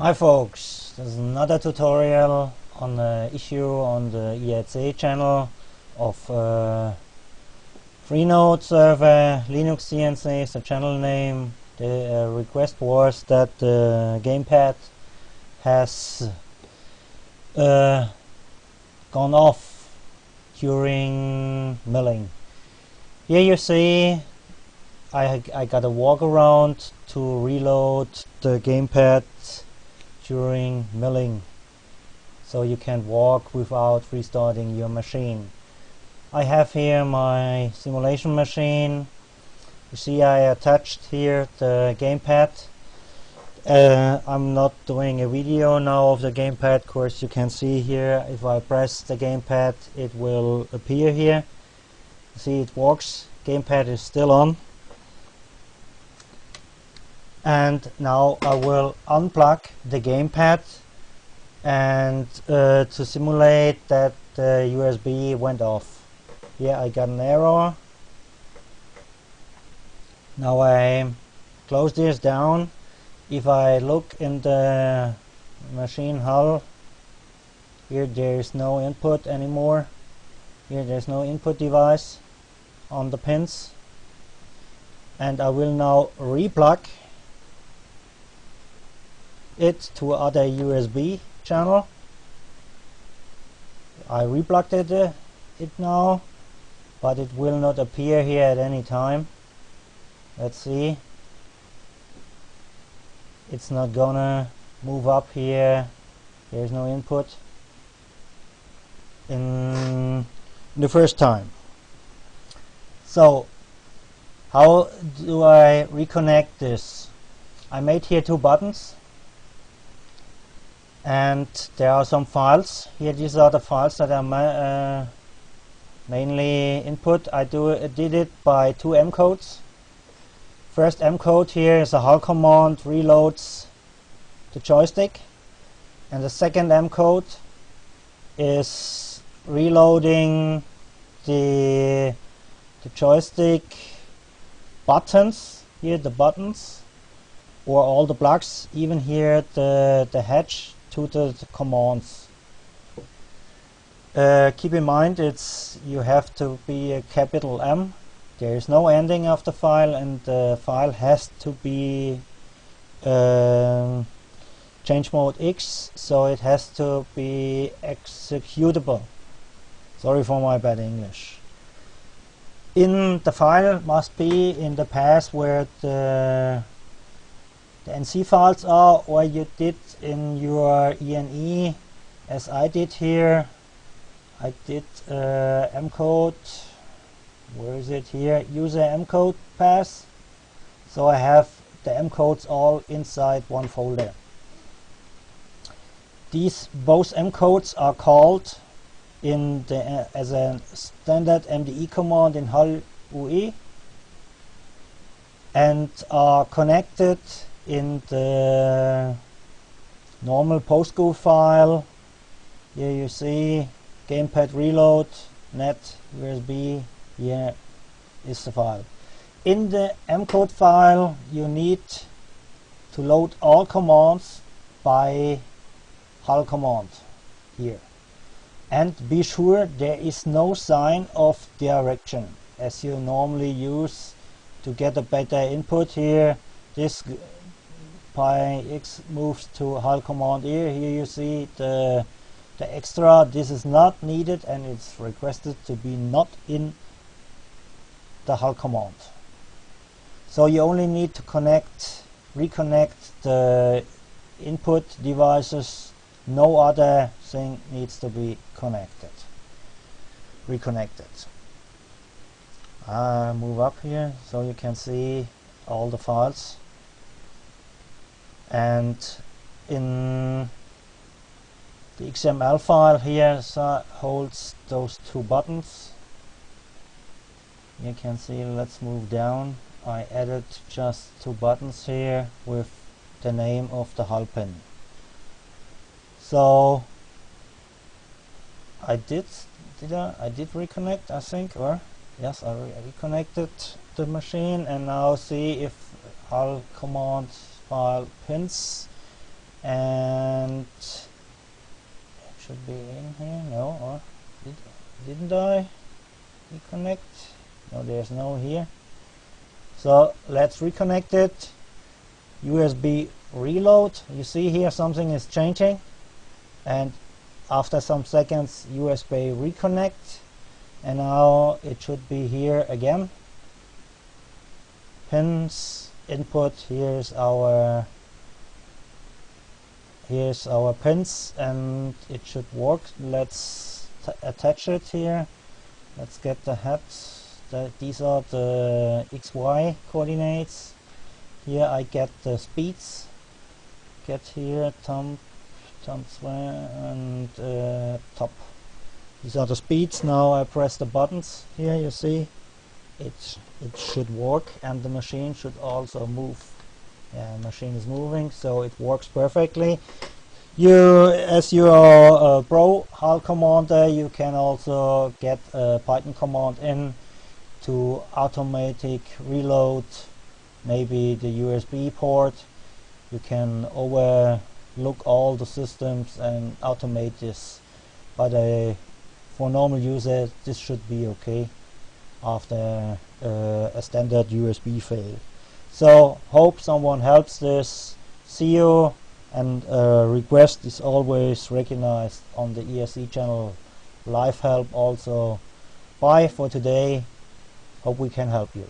Hi folks, this is another tutorial on the issue on the IEC channel of Freenode server. Linux CNC is the channel name. The request was that the Gamepad has gone off during milling. Here you see I got a walk around to reload the Gamepad during milling, so you can walk without restarting your machine. I have here my simulation machine. You see I attached here the Gamepad. I'm not doing a video now of the Gamepad. Of course, you can see here if I press the Gamepad it will appear here. See, it works. Gamepad is still on. And now I will unplug the Gamepad and to simulate that the USB went off. Here I got an error. Now I close this down. If I look in the machine hull, here there is no input anymore. Here there's no input device on the pins. And I will now replug it to other USB channel. I replugged it now, but it will not appear here at any time. Let's see. It's not gonna move up here. There's no input in the first time. So how do I reconnect this? I made here two buttons. And there are some files here. These are the files that are mainly input. I did it by two M codes. First M code here is a hull command reloads the joystick, and the second M code is reloading the joystick buttons. Here the buttons or all the blocks, even here the hatch to the commands. Keep in mind you have to be a capital M. There is no ending of the file, and the file has to be change mode X, so it has to be executable. Sorry for my bad English. In the file must be in the path where the NC files are, or you did in your INE, as I did here. I did M code. Where is it here? User M code path. So I have the M codes all inside one folder. Both M codes are called in the as a standard MDE command in Hull UE and are connected in the normal PostGo file. Here you see Gamepad reload net USB. Here is the file. In the M code file you need to load all commands by hull command here, and be sure there is no sign of direction as you normally use to get a better input. Here this pi x moves to hull command here. Here you see the extra. This is not needed, and it's requested to be not in the hull command. So you only need to reconnect the input devices. No other thing needs to be reconnected. I move up here so you can see all the files. And in the XML file here holds those two buttons. You can see, let's move down. I added just two buttons here with the name of the hull pin. So I did reconnect, I think, or yes, I reconnected the machine, and now see if hull command file pins and it should be in here. No, or didn't I reconnect? No, there's no here. So let's reconnect it. USB reload. You see here something is changing, and after some seconds USB reconnect, and now it should be here again. Pins input. Here's our pins, and it should work. Let's attach it here. Let's get the heads. These are the XY coordinates. Here I get the speeds. Get here thumb square and top. These are the speeds. Now I press the buttons. Here you see it should work, and the machine should also move. Yeah, machine is moving, so it works perfectly. As you are a pro HAL commander, you can also get a Python command in to automatic reload maybe the USB port. You can overlook all the systems and automate this, but for normal user this should be okay after a standard USB fail. So hope someone helps this. See you, and request is always recognized on the ESC channel. Live help also. Bye for today. Hope we can help you.